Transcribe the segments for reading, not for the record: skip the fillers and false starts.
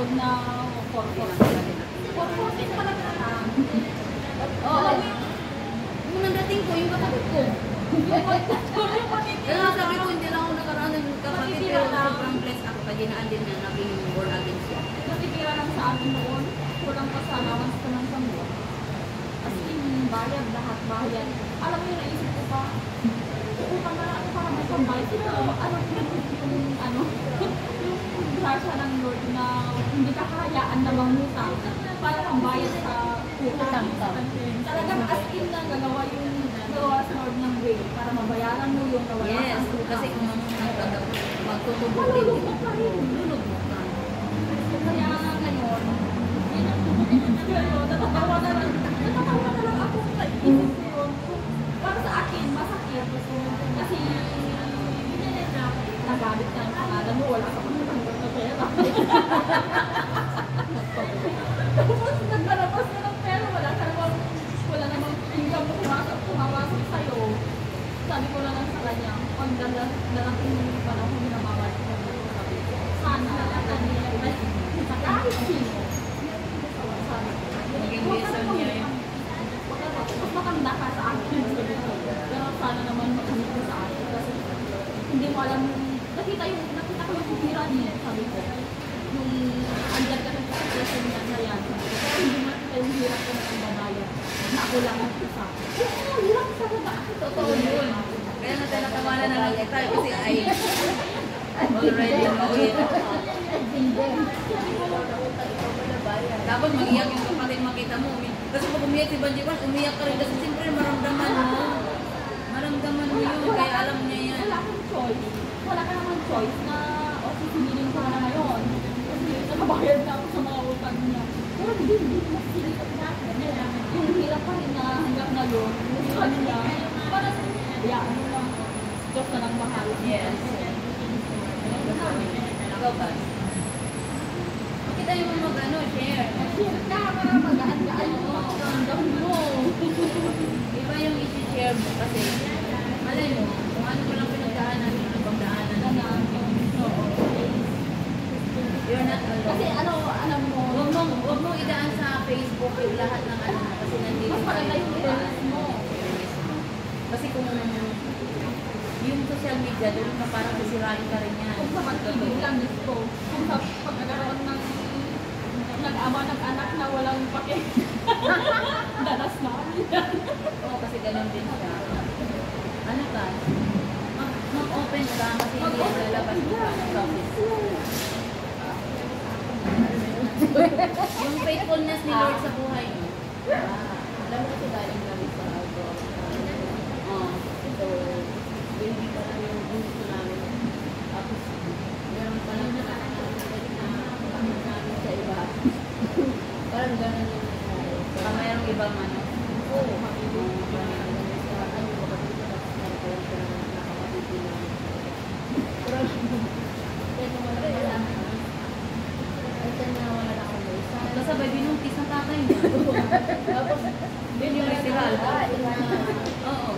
sahod na 440. 440 pala na lang. Oo. Yung nandating ko, yung kapatid ko. Kaya sabi ko, hindi lang ako nakaraan ng kapatid, pero sobrang blessed ako. Kaginaan din na naging born again siya. Natitira lang sa amin noon. Kulang pa sa allowance ko ng sambo. As in, bayad, lahat bayad. Alam mo yung naisip ko pa, utang na lang ako para may pambayad. Pero yung grasya ng Lord na hindi ka kahayaan na mangutang para pambayad sa utang. Talagang as in na gagawa sa Lord ng way para mabayaran mo yung nawala. Yes, kasi kung magtutubog din, lulog mo ka. Kaya ngayon, natatawa na lang ako sa isip ko yun. Para sa akin, masakit. Kasi nagalit ka ng pangalan mo, wala ka pang natanggap na pera. Tapos nagkalabas na ng pera, wala namang income mo kumawasok sa'yo. Sabi ko lang sa kanya, pag darating yung panahon na mawala ko, sana kahit sino. Maging reason niya yun. Mas matanda ka sa akin. Pero sana naman makamit mo sa akin. Kasi hindi mo alam, nakita ko yung pumira niya, sabi ko. Nung andyan ka ng situation niya na yan, hindi mo nakita yung hirap ko na ang babayan. Na ako lang ang isa. Oo, hirap sa baba. Totoo yun. Kaya natatawanan na lang kita kasi ay already know it. Dapat mag-iyak yung kapatid makita mo. Kasi pag umiyak si Banjiban, umiyak ka rin kasi siyempre maramdaman mo. Maramdaman mo yun, kaya alam niya yan. Wala kang choice. Wala ka naman choice na sisingilin ko na ngayon. Kasi nakabayad na ako sa mga utang niya. Pero hindi mas silip na. Yung hirap pa rin na hanggang ngayon, yung kanila, para sa ano lang, Diyos na lang mahal. Yes. Ikaw ba? Kita yung mag-ano, share. Share ka para mag-aan-gaan mo. Ang mo. Iba yung isi-share mo kasi malay mo, kung ano mo lang pinagdaanan, yung pagdaanan na. Oo. You're not alone. Kasi alam mo, huwag mong idaan sa Facebook yung lahat ng ano kasi nandito tayo yung idaan mo. Kasi kung yung social media, doon ka parang sisirain ka rin yan. Kung sa pag-ibig lang gusto, kung sa pagkakaroon ng nag-ama ng anak na walang pake. Danas na. Oo, kasi gano'n din siya. Ano ka? Mag-open ka kasi hindi ang lalabas ka sa office. Yung faithfulness ni Lord sa buhay mo. Alam mo kasi galing kami sa outdoor. So, hindi pa lang yung gusto namin. Tapos, meron pa lang na namin sa iba. Parang gano'n yung mayroong ibang ano. Oo, sabay binuntis ng tatay niya. Tapos, din yung literal. Oo.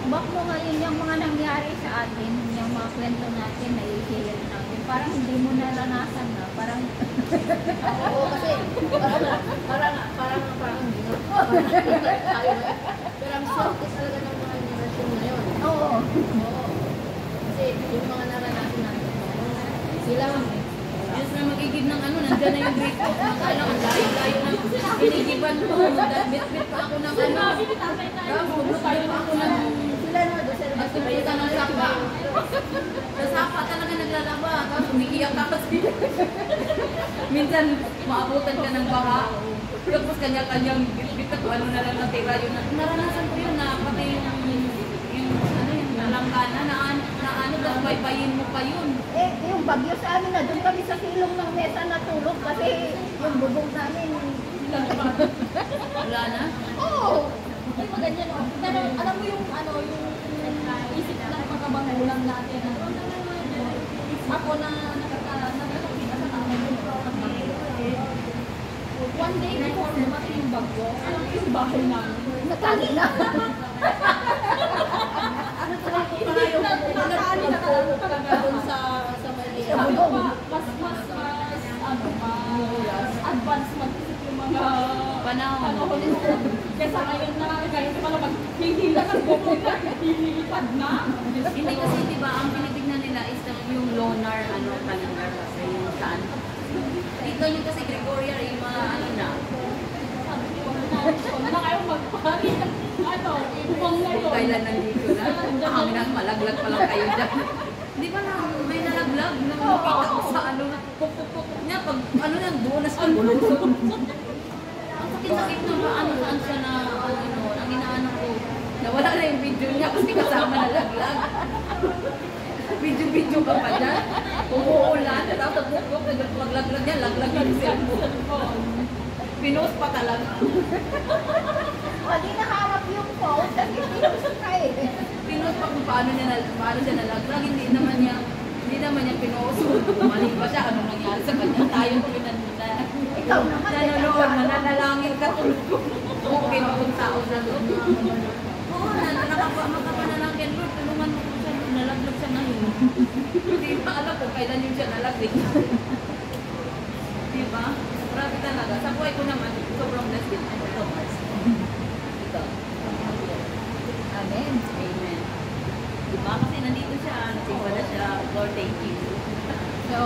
Bak mo ngayon yung mga nangyari sa atin, yung mga kwento natin na i-share natin. Parang hindi mo naranasan na. Parang oo, kasi parang hindi na. Pero ang sortis talaga ng mga generation ngayon. oo. Kasi yung mga naranasan natin, sila Diyos na magigib ng ano, nandiyan na yung break ko. Akala ko, layo-layo na pinigiban ko. Bit-bit pa ako ng ano. Tayo pa ako ng at pupunta ng sapa. Sa sapa talaga naglalaba. Tapos umiiyak ka kasi. Minsan maabutan ka ng baha. Tapos kanya-kanyang bit-bit ako ano na lang natira yun. Naranasan ko yun na pati yung nalangkana na ano daw baybayin mo pa yun. Yung bagyo sa amin na doon kami sa silong ng mesa natulog kasi yung bubong namin. Wala na? Oo! Ay, maganyan o. Pero alam mo yung ano, yung isip ng mga magulang natin. Ako na nakakita sa tao ko. One day before dumating yung bagyo, alam mo yung bahay namin. Natali na. Nakakali na talaga doon sa Manila. Sa bubong. Mas advance mag-isip yung mga Panahon. Kesa ngayon na, kahit pala hindi na nagbubog na, nililipad na. Hindi kasi diba, ang pinitignan nila is yung lunar calendar kasi yung saan. Dito yung kasi Gregorian, yung mga ano na. Sabi na kayo magpari ng ibang ngayon. Kailan nandito na? Hanggang malaglag pa lang kayo dyan. Di ba na may nalaglag na makita ko sa ano na pupupuk niya pag ano na doon na sa bulusok. Ang sakit-sakit na ba ano saan siya na ano ang inaano ko. Nawala na yung video niya kasi kasama nalaglag. Video ka pa dyan. Umuulan. Tapos bukbuk naglaglag niya. Laglag yung cellphone. Pinost pa talaga. Hindi nakaharap yung phone kasi pinost ka eh. Pinost pa kung paano siya nalaglag. Hindi naman niya pinost. Mali pa siya. Anong nangyari sa kanya? Tayo pinanuna. Ikaw naman. Nanonood, nananalangin ka tulog. Okay, kung tao na doon. Oo, makapanalangin. Lord, tulungan mo ko siya. Nalaglag siya ngayon. Hindi ba alam kung kailan yun siya nalaglag. Diba? Grabe talaga. Sa buhay ko naman, sobrang blessed din. Ito. Amen. Amen. Diba? Kasi nandito siya. Nagsimba na siya. Lord, thank you. So,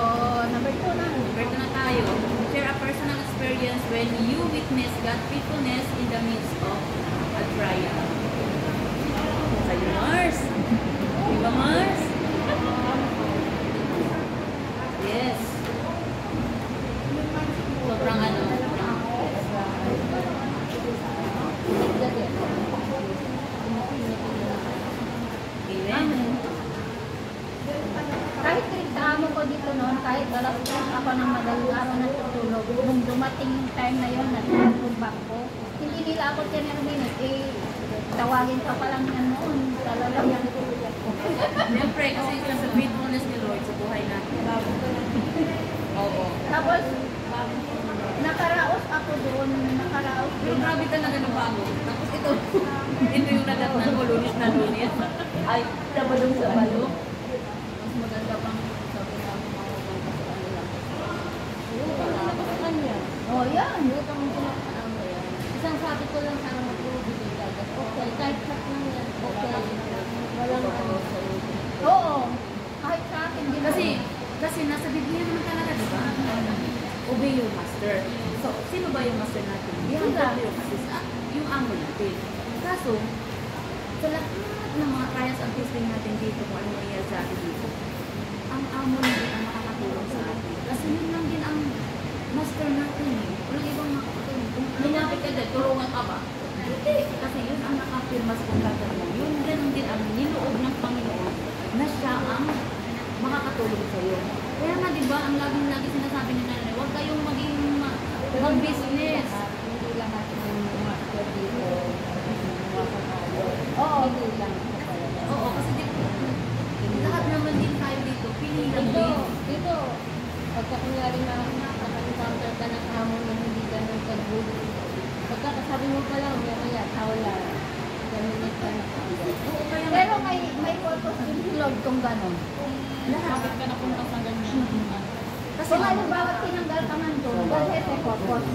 number 2 na. Berto na tayo. Share a personal experience when you witness God's faithfulness in the midst of a trial. Sa'yo, Mars. Diba, Mars? Yes. Sobrang ano. Amen. Kahit sa amo ko dito noon, kahit alas 3 ako ng madaling araw na tutulog, nung dumating yung time na yun, natulog ko, hindi nila ako tinerminate, tawagin ka pa lang yan noon, talalagyan ko. Siyempre, kasi sa faithfulness ni Lord sa buhay natin. Oo. Tapos, nakaraos ako doon, nakaraos Pero doon. grabe talaga na bago. Tapos ito yung nadatnan ko, lunis na lunis. Ay, sabadong sabado. Mas maganda pang sabi na mawawang kasi ano lang. Oh, yan. Isang sabi ko lang sana mag-bibigay agad. Okay, kahit cut lang yan. Okay. Walang ano sa'yo. Oo. Kahit sa akin, din. Kasi nasa Biblia naman talaga, di ba? Obey your master. So, sino ba yung master natin? Yung God, kasi yung amo natin. Kaso, sa lahat ng mga trials and testing natin dito, kung ano nangyayari sa atin dito, ang amo natin ang makakatulong sa atin. Kasi yun lang din ang master natin eh. Walang ibang makakatulong. Kung hinapit ka dyan, tulungan ka ba? Hindi. Kasi yun ang nakapirma sa kontrata mo. Yun din ang niloob ng Panginoon na siya ang makakatulong sa iyo. Kaya nga, di ba, ang lagi sinasabi ni Nanay, huwag kayong mag-business. Hindi lang natin yung master dito. Oo. Hindi lang. Oo, kasi lahat naman din tayo dito, pinilang Dito, din. pagka kunyari na naka-encounter ka ng amo na hindi ganun ka-good, pagka kasabi mo pa lang, maya tawala, ganun ka na agad. Oo, kaya nga. Pero may purpose din si Lord kung gano'n. Bakit ka napunta sa ganyan? Kasi Kung halimbawa tinanggal ka man doon, kasi may purpose.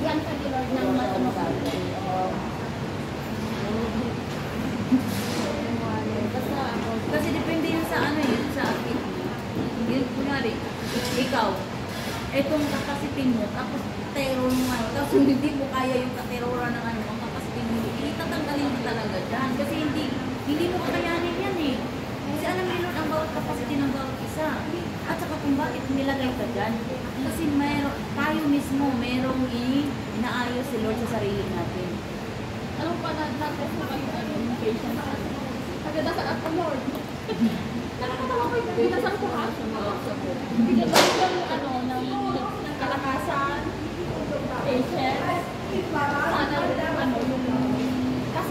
Yan ka ni Lord ng matulog. Basta ako, Kasi depende yun sa ano yun, sa akin. Yun, kunyari, ikaw, etong kakasitin mo, tapos terror mo ano, tapos hindi mo kaya yung katerora ng ano, ang kakasitin mo, itatanggalin mo talaga dyan. Kasi hindi mo kakayanin yan eh. Kasi alam ni Lord ang bawat capacity ng bawat isa. At saka kung bakit nilagay ka dyan. Kasi tayo mismo, merong inaayos si Lord sa sarili natin. anong pa natin sa kayo, yung patience? Pagkadasal ako, Lord. Nakakatawa ko yung pinasal ko ha. Bigyan ba yung ng kalakasan,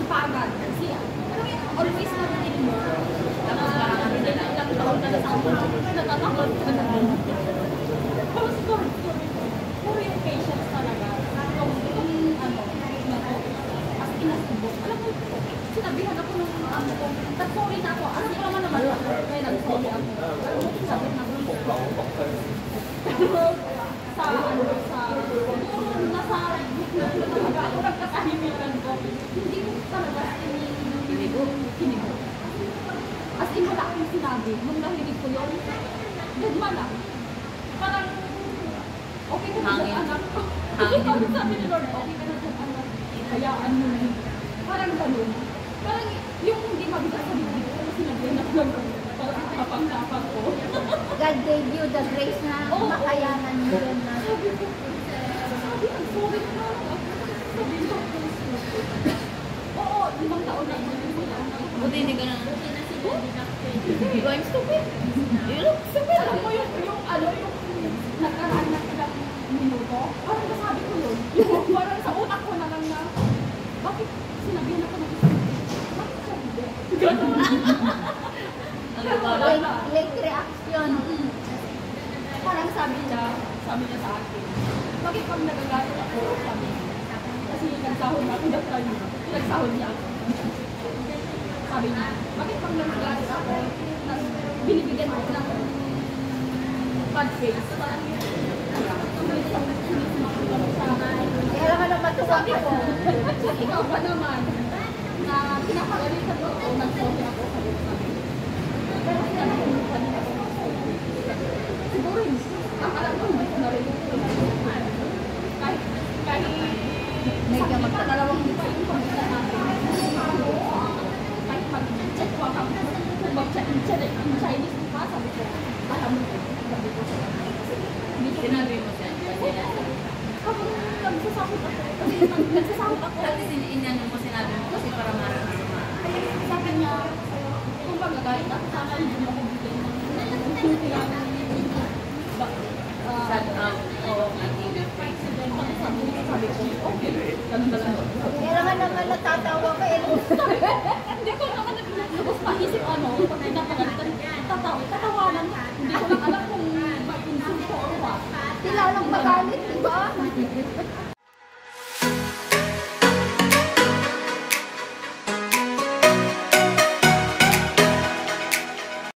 masipagad. Kasi, alam mo yun, always narinig mo. Tapos parang ilang taon ka na sa natatakot ka na. Tapos, puro yung patience talaga. Itong as inasubok. Alam mo, sinabihan ako ng ko, nag-sorry na ako. Alam ko naman, kaya nag-sorry ako. Alam mo, sabi na ako. Sa nasa ako nagkakahimikan ko. Hindi ko talaga kinigo. As in, wala akong sinabi. Nung narinig ko yun, gagma lang. Parang, okay ka na dyan, anak ko. Parang sabi ni Lord, okay ka na dyan, anak. Hayaan mo na. Parang ganun. Parang yung hindi mabigat sa bibig ko, sinabihan ako lang. Parang kapang-kapang ko. God gave you the grace na makayanan mo yun na. Sabi ko, ang sorry na. Sabi ko, oo, 5 taon na. Buti hindi ka na. I'm stupid. You look stupid. Alam mo yung nakaraan na ilang minuto, parang nasabi ko yun. Yung parang sa utak ko na lang na, bakit sinabihan ako ng isa? Bakit siya hindi? Ganun. Late reaction. Parang sabi niya sa akin, bakit pag nagagalit ako, sabi niya, kasi nagsahod na ako, nagsahod niya ako. Sabi niya, bakit pag nagagalit ako, binibigyan ako ng bad face. Kaya ka na matuwa Sabi ko, ikaw ba naman na pinapagalitan mo ako, nag-sorry ako sa iyo. Pero kailangan ko yung kanina. Siguro yun, ang alam ko, hindi ko narinig ko. Kahit sakit pa, dalawang dito yung pamilya natin. Kahit mag-check ko ako, kung mag-check in Chinese pa, sabi ko, alam mo ko, sabi ko. Sinabi mo siya. Kapag nagsasakot ako, nagsasakot ako. Dati inanong mo sinabi mo kasi para maranasan mo. Sabi niya, kung magagayat ako sa akin, hindi mo ako bigyan ng Sad up. Oo, hindi. sabi ko, okay, ganun na lang. Kaya naman natatawa ka eh. Hindi ko naman nagulubos paisip pag pinapagalitan, tatawanan. Hindi ko lang alam kung mag-insulto or what. Sila lang magalit, di ba?